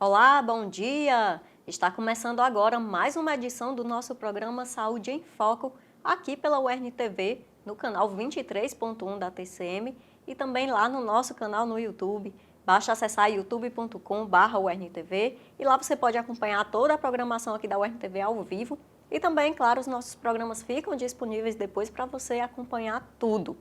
Olá, bom dia! Está começando agora mais uma edição do nosso programa Saúde em Foco, aqui pela UERN-TV, no canal 23.1 da TCM e também lá no nosso canal no YouTube. Basta acessar youtube.com/UERN-TV e lá você pode acompanhar toda a programação aqui da UERN-TV ao vivo e também, claro, os nossos programas ficam disponíveis depois para você acompanhar tudo.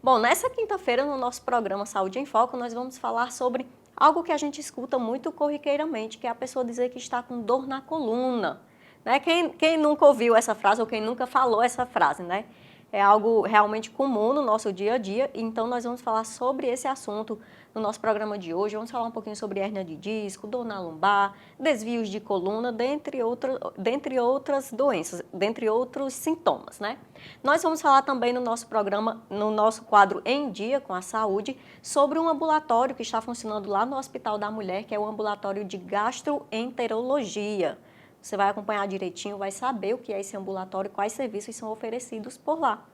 Bom, nessa quinta-feira, no nosso programa Saúde em Foco, nós vamos falar sobre algo que a gente escuta muito corriqueiramente, que é a pessoa dizer que está com dor na coluna. Né? Quem nunca ouviu essa frase ou quem nunca falou essa frase, né? É algo realmente comum no nosso dia a dia, então nós vamos falar sobre esse assunto no nosso programa de hoje. Vamos falar um pouquinho sobre hérnia de disco, dor na lombar, desvios de coluna, dentre outras doenças, dentre outros sintomas, né? Nós vamos falar também no nosso programa, no nosso quadro Em Dia com a Saúde, sobre um ambulatório que está funcionando lá no Hospital da Mulher, que é o ambulatório de gastroenterologia. Você vai acompanhar direitinho, vai saber o que é esse ambulatório, quais serviços são oferecidos por lá.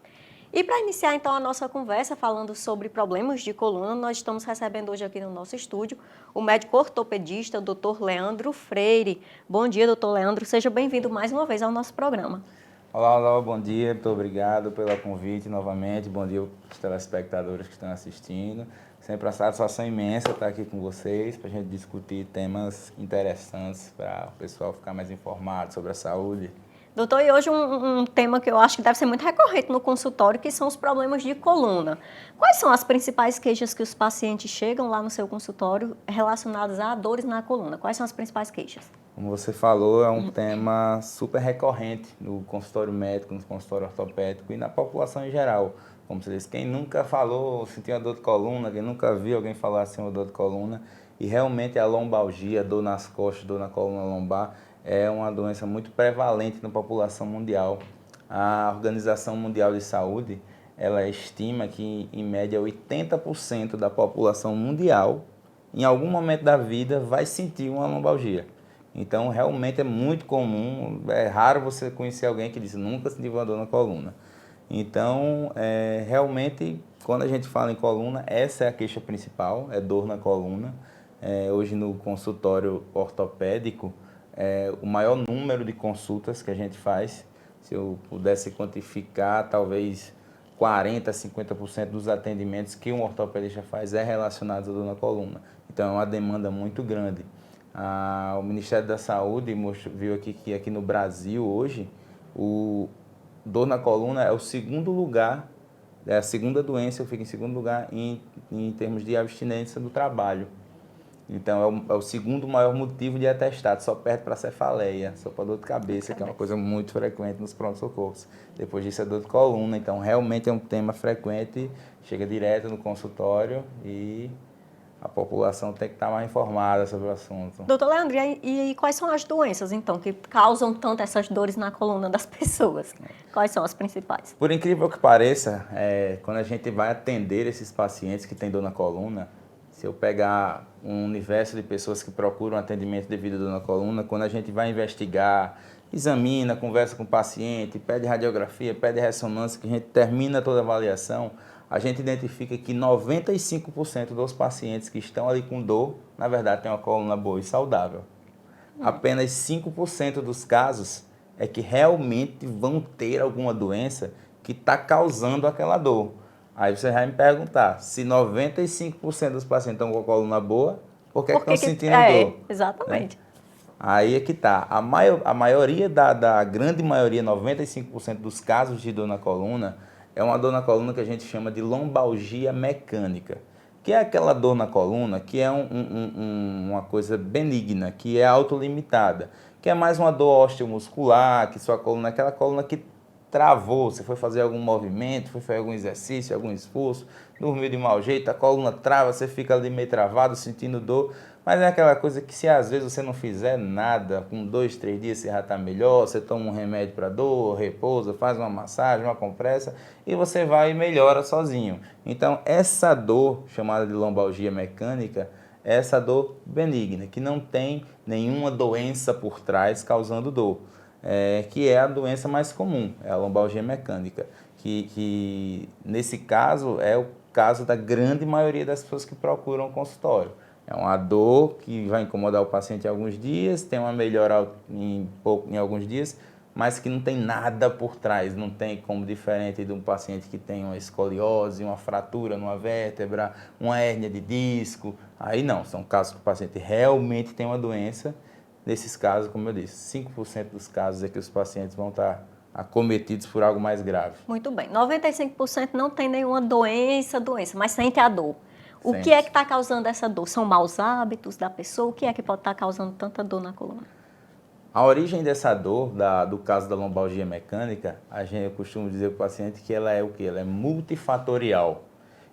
E para iniciar então a nossa conversa falando sobre problemas de coluna, nós estamos recebendo hoje aqui no nosso estúdio o médico ortopedista, o Dr. Leandro Freire. Bom dia, doutor Leandro, seja bem-vindo mais uma vez ao nosso programa. Olá, bom dia, muito obrigado pelo convite novamente, bom dia aos telespectadores que estão assistindo. Sempre uma satisfação imensa estar aqui com vocês para a gente discutir temas interessantes para o pessoal ficar mais informado sobre a saúde. Doutor, e hoje um tema que eu acho que deve ser muito recorrente no consultório, que são os problemas de coluna. Quais são as principais queixas que os pacientes chegam lá no seu consultório relacionadas a dores na coluna? Quais são as principais queixas? Como você falou, é um tema super recorrente no consultório médico, no consultório ortopédico e na população em geral. Como você disse, quem nunca falou, sentiu uma dor de coluna, quem nunca viu alguém falar assim uma dor de coluna, e realmente a lombalgia, dor nas costas, dor na coluna lombar, é uma doença muito prevalente na população mundial. A Organização Mundial de Saúde, ela estima que em média 80% da população mundial, em algum momento da vida, vai sentir uma lombalgia. Então, realmente é muito comum, é raro você conhecer alguém que diz nunca sentiu uma dor na coluna. Então, realmente, quando a gente fala em coluna, essa é a queixa principal, é dor na coluna. Hoje no consultório ortopédico, o maior número de consultas que a gente faz, se eu pudesse quantificar, talvez 40%, 50% dos atendimentos que um ortopedista faz é relacionado à dor na coluna. Então, é uma demanda muito grande. O Ministério da Saúde viu que aqui no Brasil hoje, o dor na coluna é o segundo lugar, é a segunda doença, fica em segundo lugar em termos de abstinência do trabalho. Então é o segundo maior motivo de atestado, só perde para cefaleia, só para dor de cabeça, que é uma coisa muito frequente nos pronto-socorros. Depois disso é dor de coluna, então realmente é um tema frequente, chega direto no consultório e a população tem que estar mais informada sobre o assunto. Doutor Leandro, e quais são as doenças, então, que causam tanto essas dores na coluna das pessoas? Quais são as principais? Por incrível que pareça, quando a gente vai atender esses pacientes que têm dor na coluna, se eu pegar um universo de pessoas que procuram atendimento devido à dor na coluna, quando a gente vai investigar, examina, conversa com o paciente, pede radiografia, pede ressonância, que a gente termina toda a avaliação, a gente identifica que 95% dos pacientes que estão ali com dor, na verdade, têm uma coluna boa e saudável. Apenas 5% dos casos é que realmente vão ter alguma doença que está causando aquela dor. Aí você vai me perguntar, se 95% dos pacientes estão com a coluna boa, por que estão sentindo dor? Exatamente. Né? Aí é que está. A maioria da grande maioria, 95% dos casos de dor na coluna, é uma dor na coluna que a gente chama de lombalgia mecânica, que é aquela dor na coluna que é uma coisa benigna, que é autolimitada, que é mais uma dor osteomuscular, que sua coluna é aquela coluna que travou, você foi fazer algum movimento, foi fazer algum exercício, algum esforço, dormiu de mau jeito, a coluna trava, você fica ali meio travado, sentindo dor, mas é aquela coisa que se às vezes você não fizer nada, com 2, 3 dias você já está melhor, você toma um remédio para dor, repousa, faz uma massagem, uma compressa e você vai e melhora sozinho. Então essa dor, chamada de lombalgia mecânica, é essa dor benigna, que não tem nenhuma doença por trás causando dor. Que é a doença mais comum, é a lombalgia mecânica, que nesse caso é o caso da grande maioria das pessoas que procuram o consultório. É uma dor que vai incomodar o paciente em alguns dias, tem uma melhora em alguns dias, mas que não tem nada por trás, não tem como diferente de um paciente que tem uma escoliose, uma fratura numa vértebra, uma hérnia de disco. Aí não, são casos que o paciente realmente tem uma doença. Nesses casos, como eu disse, 5% dos casos é que os pacientes vão estar acometidos por algo mais grave. Muito bem. 95% não tem nenhuma doença, mas sente a dor. O que Sente. é que está causando essa dor? São maus hábitos da pessoa? O que é que pode estar causando tanta dor na coluna? A origem dessa dor, do caso da lombalgia mecânica, eu costumo dizer para o paciente que ela é o quê? Ela é multifatorial.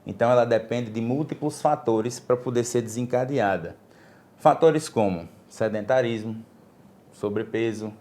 Então, ela depende de múltiplos fatores para poder ser desencadeada. Fatores como sedentarismo, sobrepeso,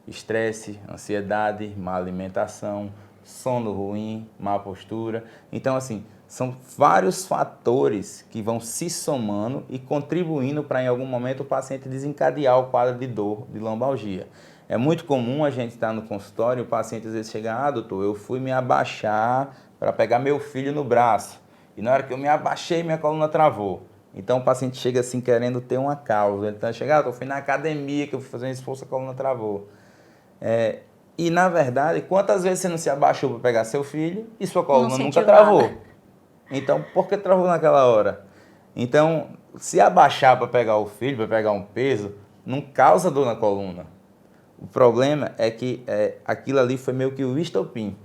estresse, ansiedade, má alimentação, sono ruim, má postura. Então, assim, são vários fatores que vão se somando e contribuindo para, em algum momento, o paciente desencadear o quadro de dor, de lombalgia. É muito comum a gente estar no consultório e o paciente às vezes chegar, doutor, eu fui me abaixar para pegar meu filho no braço. E na hora que eu me abaixei, minha coluna travou. Então o paciente chega assim querendo ter uma causa. Ele está chegando, eu fui na academia que eu fui fazer um esforço, a coluna travou. E na verdade, quantas vezes você não se abaixou para pegar seu filho e sua coluna nunca travou? Nada. Então, por que travou naquela hora? Então, se abaixar para pegar o filho, para pegar um peso, não causa dor na coluna. O problema é que aquilo ali foi meio que o estopim.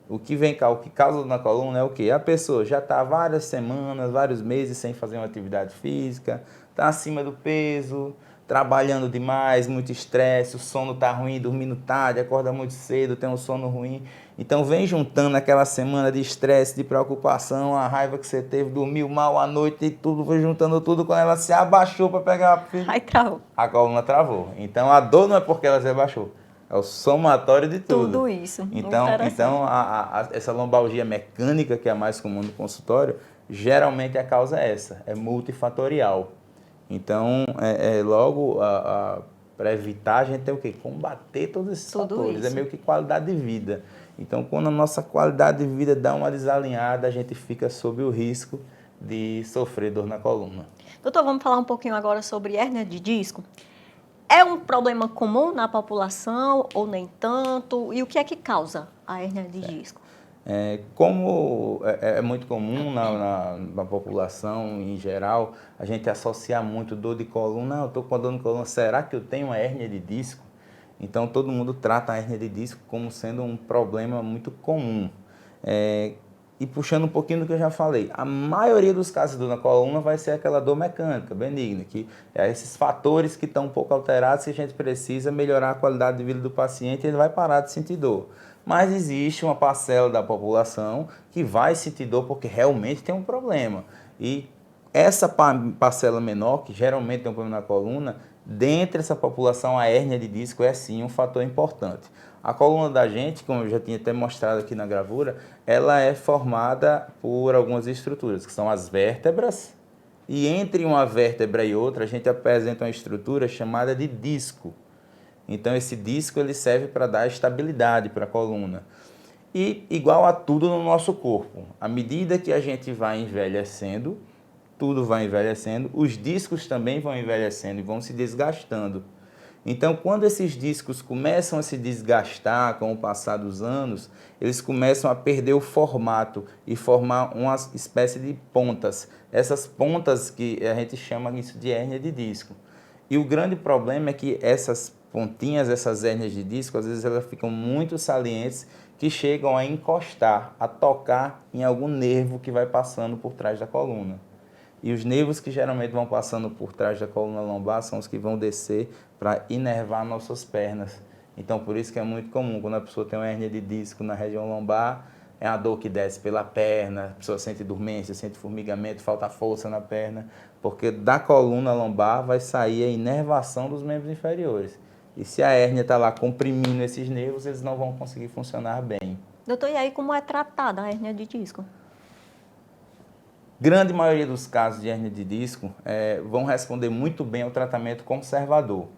O que causa dor na coluna é o quê? A pessoa já está várias semanas, vários meses sem fazer uma atividade física, está acima do peso, trabalhando demais, muito estresse, o sono está ruim, dormindo tarde, acorda muito cedo, tem um sono ruim. Então vem juntando aquela semana de estresse, de preocupação, a raiva que você teve, dormiu mal à noite e tudo, foi juntando tudo. Quando ela se abaixou para pegar a filha, Aí travou. a coluna travou. Então a dor não é porque ela se abaixou, é o somatório de tudo. Tudo isso. Então essa lombalgia mecânica, que é a mais comum no consultório, geralmente a causa é essa, é multifatorial. Então, logo, para evitar, a gente tem o quê? Combater todos esses fatores. Isso. É meio que qualidade de vida. Então, quando a nossa qualidade de vida dá uma desalinhada, a gente fica sob o risco de sofrer dor na coluna. Doutor, vamos falar um pouquinho agora sobre hérnia de disco. É um problema comum na população ou nem tanto? E o que é que causa a hérnia de disco? Como é muito comum na população em geral, a gente associar muito dor de coluna, eu estou com dor de coluna, será que eu tenho uma hérnia de disco? Então todo mundo trata a hérnia de disco como sendo um problema muito comum. E puxando um pouquinho do que eu já falei, a maioria dos casos de dor na coluna vai ser aquela dor mecânica, benigna, que é esses fatores que estão um pouco alterados, que a gente precisa melhorar a qualidade de vida do paciente e ele vai parar de sentir dor. Mas existe uma parcela da população que vai sentir dor porque realmente tem um problema. E essa parcela menor, que geralmente tem um problema na coluna, dentre essa população a hérnia de disco é sim um fator importante. A coluna da gente, como eu já tinha até mostrado aqui na gravura, ela é formada por algumas estruturas, que são as vértebras, e entre uma vértebra e outra a gente apresenta uma estrutura chamada de disco. Então esse disco ele serve para dar estabilidade para a coluna. E igual a tudo no nosso corpo, à medida que a gente vai envelhecendo, tudo vai envelhecendo, os discos também vão envelhecendo e vão se desgastando. Então, quando esses discos começam a se desgastar com o passar dos anos, eles começam a perder o formato e formar uma espécie de pontas. Essas pontas que a gente chama isso de hérnia de disco. E o grande problema é que essas pontinhas, essas hérnias de disco, às vezes elas ficam muito salientes, que chegam a encostar, a tocar em algum nervo que vai passando por trás da coluna. E os nervos que geralmente vão passando por trás da coluna lombar são os que vão descer para inervar nossas pernas. Então, por isso que é muito comum, quando a pessoa tem uma hérnia de disco na região lombar, é a dor que desce pela perna, a pessoa sente dormência, sente formigamento, falta força na perna, porque da coluna lombar vai sair a inervação dos membros inferiores. E se a hérnia está lá comprimindo esses nervos, eles não vão conseguir funcionar bem. Doutor, e aí como é tratada a hérnia de disco? Grande maioria dos casos de hérnia de disco vão responder muito bem ao tratamento conservador,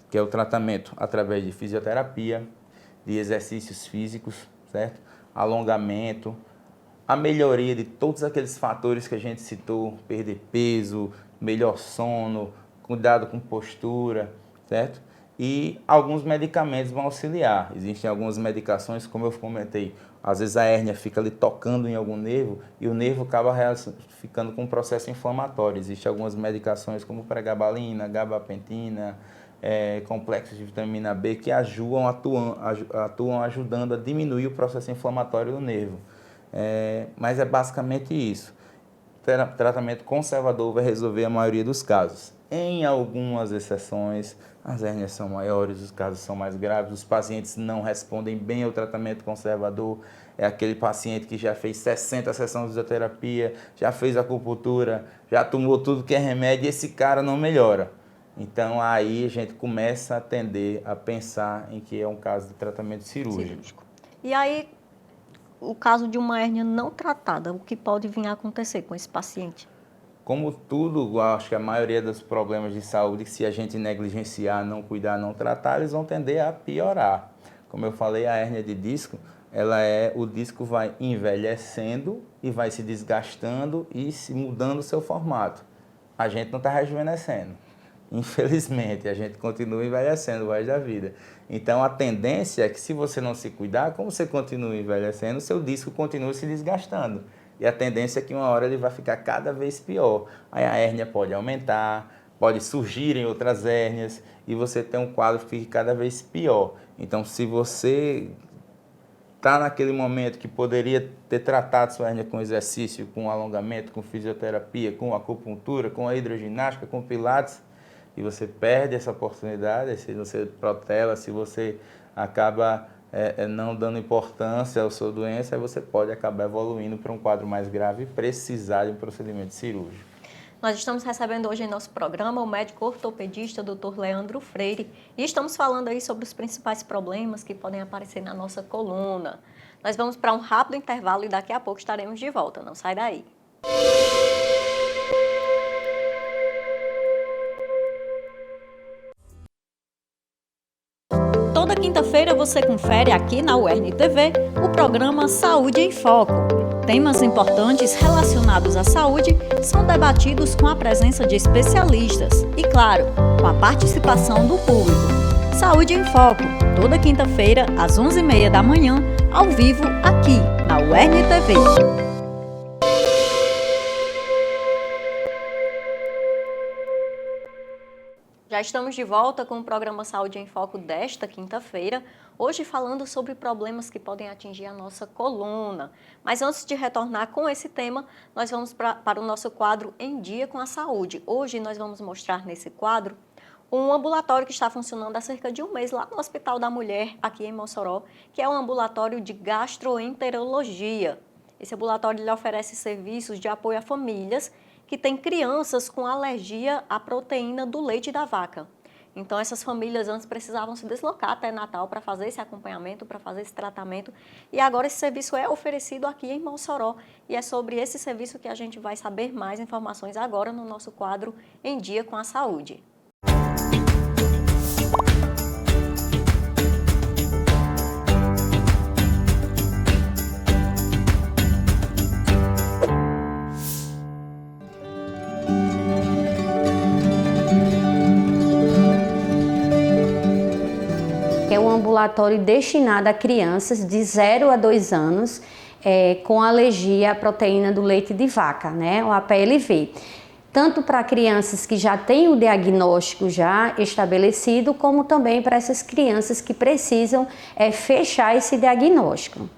que é o tratamento através de fisioterapia, de exercícios físicos, certo? Alongamento, a melhoria de todos aqueles fatores que a gente citou, perder peso, melhor sono, cuidado com postura, certo? E alguns medicamentos vão auxiliar. Existem algumas medicações, como eu comentei, às vezes a hérnia fica ali tocando em algum nervo e o nervo acaba ficando com um processo inflamatório. Existem algumas medicações como pregabalina, gabapentina, complexos de vitamina B que atuam ajudando a diminuir o processo inflamatório do nervo. Mas é basicamente isso. Tratamento conservador vai resolver a maioria dos casos. Em algumas exceções, as hérnias são maiores, os casos são mais graves, os pacientes não respondem bem ao tratamento conservador. É aquele paciente que já fez 60 sessões de fisioterapia, já fez acupuntura, já tomou tudo que é remédio e esse cara não melhora. Então aí a gente começa a tender a pensar em que é um caso de tratamento cirúrgico. E aí, o caso de uma hérnia não tratada, o que pode vir a acontecer com esse paciente? Como tudo, acho que a maioria dos problemas de saúde, se a gente negligenciar, não cuidar, não tratar, eles vão tender a piorar. Como eu falei, a hérnia de disco, o disco vai envelhecendo e vai se desgastando e se mudando o seu formato. A gente não está rejuvenescendo. Infelizmente, a gente continua envelhecendo o resto da vida. Então, a tendência é que se você não se cuidar, como você continua envelhecendo, o seu disco continua se desgastando. E a tendência é que uma hora ele vai ficar cada vez pior. Aí a hérnia pode aumentar, pode surgir em outras hérnias e você tem um quadro que fica cada vez pior. Então, se você está naquele momento que poderia ter tratado sua hérnia com exercício, com alongamento, com fisioterapia, com acupuntura, com a hidroginástica, com pilates, e você perde essa oportunidade, se você protela, se você acaba não dando importância à sua doença, aí você pode acabar evoluindo para um quadro mais grave e precisar de um procedimento cirúrgico. Nós estamos recebendo hoje em nosso programa o médico ortopedista Dr. Leandro Freire e estamos falando aí sobre os principais problemas que podem aparecer na nossa coluna. Nós vamos para um rápido intervalo e daqui a pouco estaremos de volta, não sai daí. Toda quinta-feira você confere aqui na UERN TV o programa Saúde em Foco. Temas importantes relacionados à saúde são debatidos com a presença de especialistas e, claro, com a participação do público. Saúde em Foco, toda quinta-feira às 11h30 da manhã, ao vivo aqui na UERN TV. Já estamos de volta com o programa Saúde em Foco desta quinta-feira, hoje falando sobre problemas que podem atingir a nossa coluna. Mas antes de retornar com esse tema, nós vamos para o nosso quadro Em Dia com a Saúde. Hoje nós vamos mostrar nesse quadro um ambulatório que está funcionando há cerca de um mês lá no Hospital da Mulher, aqui em Mossoró, que é um ambulatório de gastroenterologia. Esse ambulatório ele oferece serviços de apoio a famílias que têm crianças com alergia à proteína do leite da vaca. Então, essas famílias antes precisavam se deslocar até Natal para fazer esse acompanhamento, para fazer esse tratamento. E agora esse serviço é oferecido aqui em Mossoró. E é sobre esse serviço que a gente vai saber mais informações agora no nosso quadro Em Dia com a Saúde. É um ambulatório destinado a crianças de 0 a 2 anos com alergia à proteína do leite de vaca, né, o APLV. Tanto para crianças que já têm o diagnóstico já estabelecido, como também para essas crianças que precisam fechar esse diagnóstico.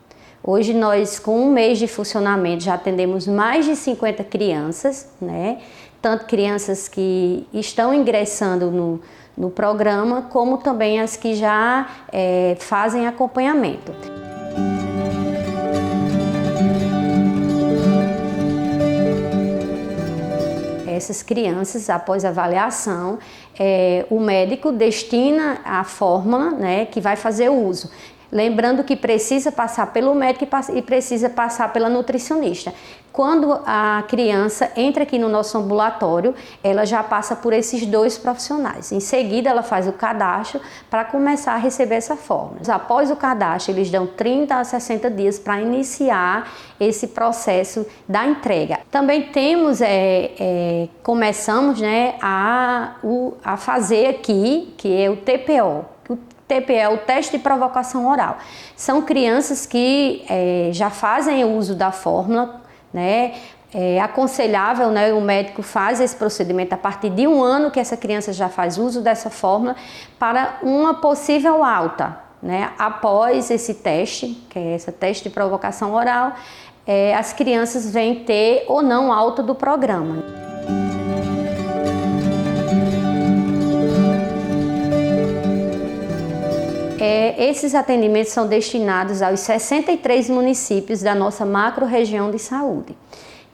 Hoje nós, com um mês de funcionamento, já atendemos mais de 50 crianças, né, tanto crianças que estão ingressando no programa, como também as que já fazem acompanhamento. Essas crianças, após avaliação, o médico destina a fórmula, né, que vai fazer o uso. Lembrando que precisa passar pelo médico e precisa passar pela nutricionista. Quando a criança entra aqui no nosso ambulatório, ela já passa por esses 2 profissionais. Em seguida, ela faz o cadastro para começar a receber essa fórmula. Após o cadastro, eles dão 30 a 60 dias para iniciar esse processo da entrega. Também começamos, né, a fazer aqui, que é o TPO. O TPO é o teste de provocação oral. São crianças que já fazem o uso da fórmula, né? É aconselhável, né, o médico faz esse procedimento a partir de 1 ano que essa criança já faz uso dessa fórmula para uma possível alta, né? Após esse teste, que é esse teste de provocação oral, as crianças vêm ter ou não alta do programa. Esses atendimentos são destinados aos 63 municípios da nossa macro-região de saúde.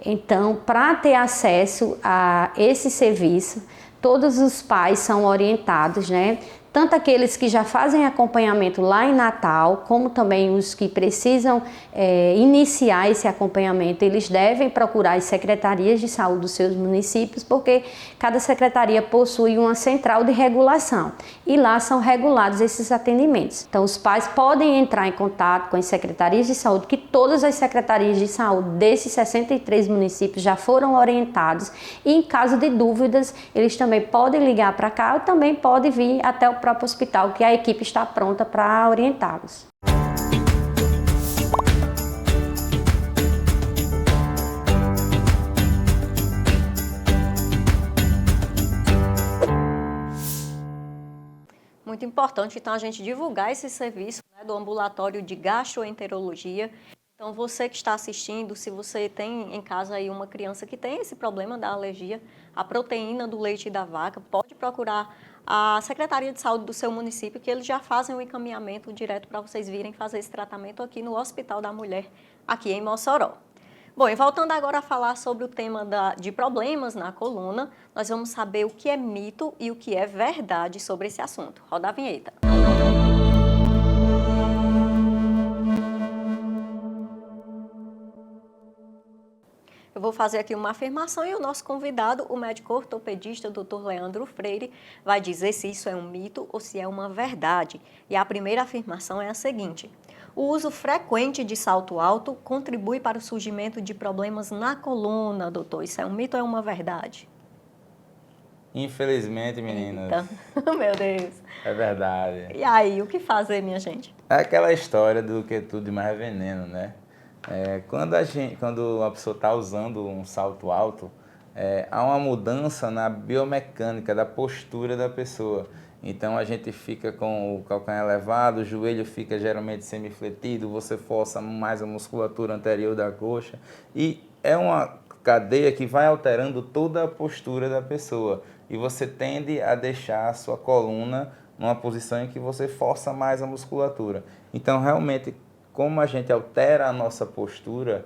Então, para ter acesso a esse serviço, todos os pais são orientados, né? Tanto aqueles que já fazem acompanhamento lá em Natal, como também os que precisam iniciar esse acompanhamento, eles devem procurar as secretarias de saúde dos seus municípios, porque cada secretaria possui uma central de regulação e lá são regulados esses atendimentos. Então, os pais podem entrar em contato com as secretarias de saúde, que todas as secretarias de saúde desses 63 municípios já foram orientados, e em caso de dúvidas, eles também podem ligar para cá ou também podem vir até o próprio hospital, que a equipe está pronta para orientá-los. Muito importante, então, a gente divulgar esse serviço, né, do ambulatório de gastroenterologia. Então, você que está assistindo, se você tem em casa aí uma criança que tem esse problema da alergia à proteína do leite da vaca, pode procurar a Secretaria de Saúde do seu município, que eles já fazem o encaminhamento direto para vocês virem fazer esse tratamento aqui no Hospital da Mulher, aqui em Mossoró. Bom, e voltando agora a falar sobre o tema de problemas na coluna, nós vamos saber o que é mito e o que é verdade sobre esse assunto. Roda a vinheta. Eu vou fazer aqui uma afirmação e o nosso convidado, o médico ortopedista, Dr. Leandro Freire, vai dizer se isso é um mito ou se é uma verdade. E a primeira afirmação é a seguinte: o uso frequente de salto alto contribui para o surgimento de problemas na coluna, doutor. Isso é um mito ou é uma verdade? Infelizmente, meninas. Eita. Meu Deus. É verdade. E aí, o que fazer, minha gente? É aquela história do que tudo de mais é veneno, né? Quando a pessoa está usando um salto alto, há uma mudança na biomecânica, da postura da pessoa. Então a gente fica com o calcanhar elevado, o joelho fica geralmente semifletido, você força mais a musculatura anterior da coxa e é uma cadeia que vai alterando toda a postura da pessoa e você tende a deixar a sua coluna numa posição em que você força mais a musculatura. Então realmente, como a gente altera a nossa postura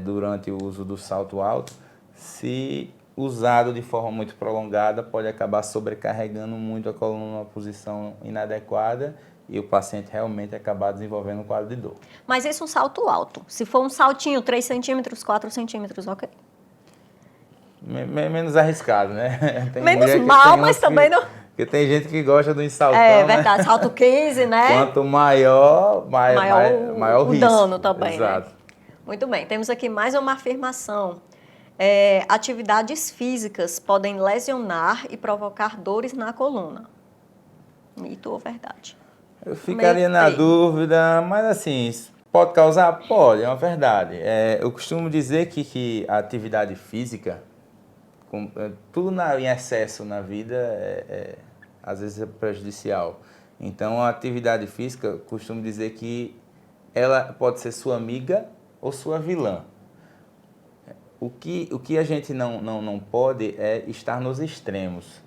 durante o uso do salto alto, se usado de forma muito prolongada, pode acabar sobrecarregando muito a coluna numa posição inadequada e o paciente realmente acabar desenvolvendo um quadro de dor. Mas isso é um salto alto. Se for um saltinho, 3 centímetros, 4 centímetros, ok? Menos arriscado, né? Tem menos mal, mas também não... Porque tem gente que gosta do saltão, É verdade, salto 15, né? Quanto maior o risco. Dano também, exato. Né? Muito bem, temos aqui mais uma afirmação. Atividades físicas podem lesionar e provocar dores na coluna. Mito ou verdade? Eu ficaria na dúvida, mas assim, pode causar? Pode, é uma verdade. Eu costumo dizer que a atividade física, tudo em excesso na vida, às vezes é prejudicial. Então, a atividade física, costumo dizer que ela pode ser sua amiga ou sua vilã. O que a gente não pode é estar nos extremos,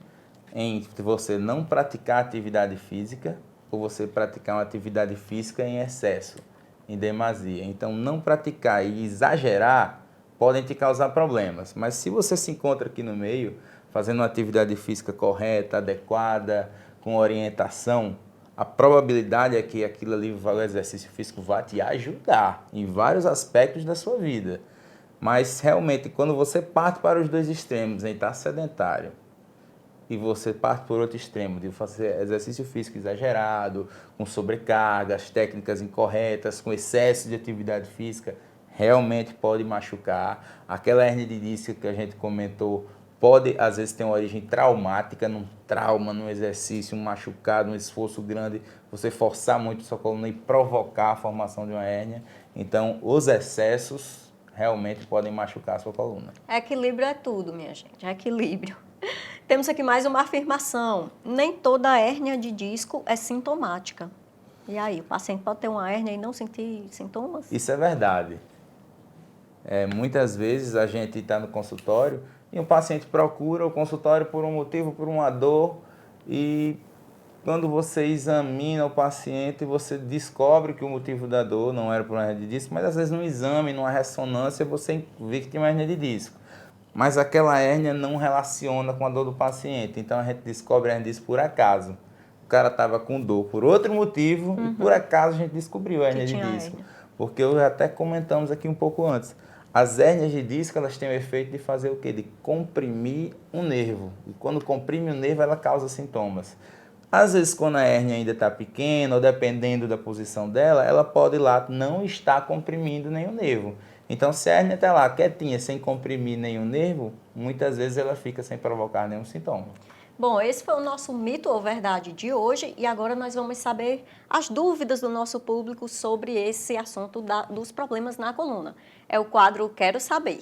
entre você não praticar atividade física ou você praticar uma atividade física em excesso, em demasia. Então, não praticar e exagerar podem te causar problemas. Mas se você se encontra aqui no meio, fazendo uma atividade física correta, adequada, com orientação, a probabilidade é que aquilo ali, o exercício físico, vai te ajudar em vários aspectos da sua vida. Mas realmente, quando você parte para os dois extremos, em estar sedentário, e você parte por outro extremo, de fazer exercício físico exagerado, com sobrecargas, técnicas incorretas, com excesso de atividade física, realmente pode machucar. Aquela hérnia de disco que a gente comentou pode, às vezes, ter uma origem traumática, num trauma, num exercício, um machucado, um esforço grande, você forçar muito sua coluna e provocar a formação de uma hérnia. Então, os excessos realmente podem machucar a sua coluna. Equilíbrio é tudo, minha gente, equilíbrio. Temos aqui mais uma afirmação. Nem toda hérnia de disco é sintomática. E aí, o paciente pode ter uma hérnia e não sentir sintomas? Isso é verdade. Muitas vezes a gente está no consultório e um paciente procura o consultório por um motivo, por uma dor, e quando você examina o paciente, você descobre que o motivo da dor não era por uma hérnia de disco, mas às vezes no exame, numa ressonância, você vê que tem uma hérnia de disco. Mas aquela hérnia não relaciona com a dor do paciente, então a gente descobre a hérnia de disco por acaso. O cara estava com dor por outro motivo e por acaso a gente descobriu a hérnia de disco. Porque eu até comentamos aqui um pouco antes. As hérnias de disco, elas têm o efeito de fazer o quê? De comprimir um nervo. E quando comprime o nervo, ela causa sintomas. Às vezes, quando a hérnia ainda está pequena, ou dependendo da posição dela, ela pode lá não estar comprimindo nenhum nervo. Então, se a hérnia está lá quietinha, sem comprimir nenhum nervo, muitas vezes ela fica sem provocar nenhum sintoma. Bom, esse foi o nosso mito ou verdade de hoje e agora nós vamos saber as dúvidas do nosso público sobre esse assunto dos problemas na coluna. É o quadro Quero Saber.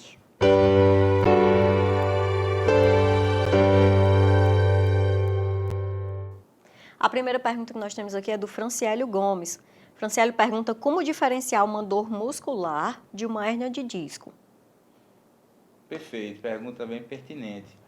A primeira pergunta que nós temos aqui é do Franciélio Gomes. Franciélio pergunta como diferenciar uma dor muscular de uma hérnia de disco. Perfeito, pergunta bem pertinente.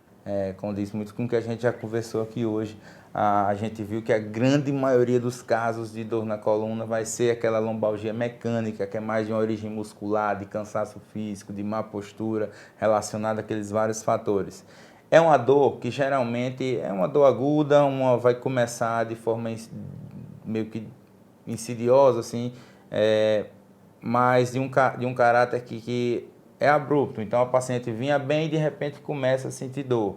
Condiz muito com o que a gente já conversou aqui hoje. A gente viu que a grande maioria dos casos de dor na coluna vai ser aquela lombalgia mecânica, que é mais de uma origem muscular, de cansaço físico, de má postura, relacionada àqueles vários fatores. É uma dor que geralmente é uma dor aguda, vai começar de forma meio que insidiosa, assim, mas de um caráter que é abrupto. Então, a paciente vinha bem e de repente começa a sentir dor.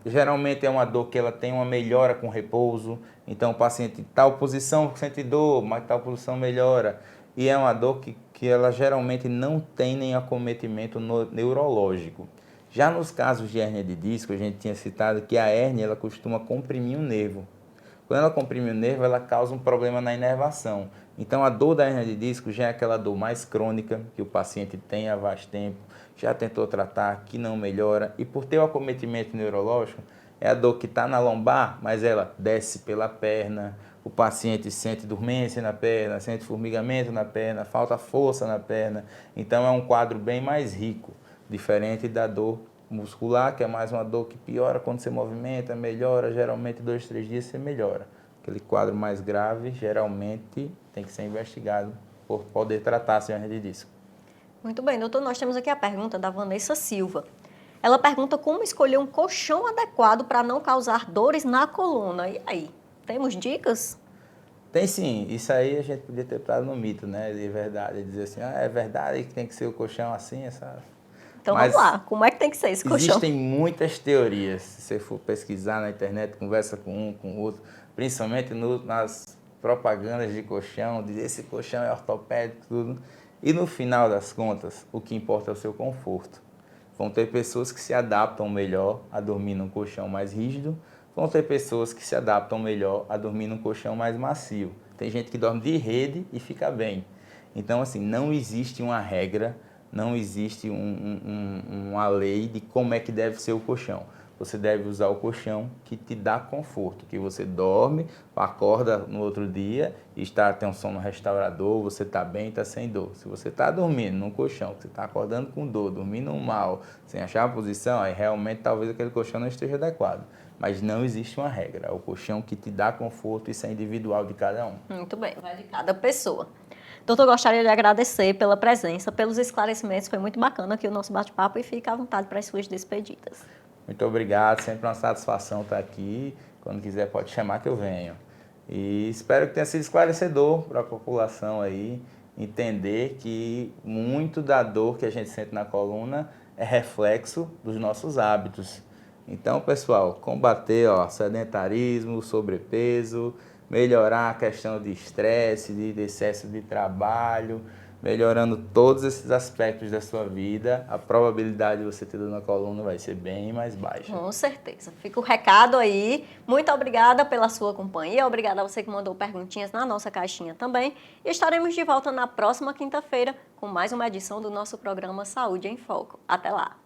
Geralmente é uma dor que ela tem uma melhora com repouso. Então, o paciente tal posição sente dor, mas tal posição melhora. E é uma dor que ela geralmente não tem nem acometimento neurológico. Já nos casos de hérnia de disco, a gente tinha citado que a hérnia ela costuma comprimir o nervo. Quando ela comprime o nervo, ela causa um problema na inervação. Então, a dor da hérnia de disco já é aquela dor mais crônica, que o paciente tem há vasto tempo, já tentou tratar, que não melhora. E por ter o acometimento neurológico, é a dor que está na lombar, mas ela desce pela perna, o paciente sente dormência na perna, sente formigamento na perna, falta força na perna. Então, é um quadro bem mais rico, diferente da dor muscular, que é mais uma dor que piora quando você movimenta, melhora, geralmente 2, 3 dias você melhora. Aquele quadro mais grave, geralmente, tem que ser investigado por poder tratar a hérnia de disco. Muito bem, doutor, nós temos aqui a pergunta da Vanessa Silva. Ela pergunta como escolher um colchão adequado para não causar dores na coluna. E aí, temos dicas? Tem sim, isso aí a gente podia ter parado no mito, né, de verdade, dizer assim, é verdade que tem que ser o colchão assim, essa... Então Mas vamos lá, como é que tem que ser esse colchão? Existem muitas teorias, se você for pesquisar na internet, conversa com um, com o outro, principalmente nas propagandas de colchão, dizer esse colchão é ortopédico, tudo. E no final das contas, o que importa é o seu conforto. Vão ter pessoas que se adaptam melhor a dormir num colchão mais rígido, vão ter pessoas que se adaptam melhor a dormir num colchão mais macio. Tem gente que dorme de rede e fica bem. Então, assim, não existe uma regra, não existe uma lei de como é que deve ser o colchão. Você deve usar o colchão que te dá conforto, que você dorme, acorda no outro dia e tem um sono restaurador, você está bem, está sem dor. Se você está dormindo num colchão, você está acordando com dor, dormindo mal, sem achar a posição, aí realmente talvez aquele colchão não esteja adequado. Mas não existe uma regra, é o colchão que te dá conforto, isso é individual de cada um. Muito bem, vai de cada pessoa. Doutor, gostaria de agradecer pela presença, pelos esclarecimentos, foi muito bacana aqui o nosso bate-papo e fica à vontade para as suas despedidas. Muito obrigado, sempre uma satisfação estar aqui. Quando quiser pode chamar que eu venho. E espero que tenha sido esclarecedor para a população aí entender que muito da dor que a gente sente na coluna é reflexo dos nossos hábitos. Então, pessoal, combater sedentarismo, sobrepeso, melhorar a questão de estresse, de excesso de trabalho, melhorando todos esses aspectos da sua vida, a probabilidade de você ter dor na coluna vai ser bem mais baixa. Com certeza. Fica o recado aí. Muito obrigada pela sua companhia. Obrigada a você que mandou perguntinhas na nossa caixinha também. E estaremos de volta na próxima quinta-feira com mais uma edição do nosso programa Saúde em Foco. Até lá!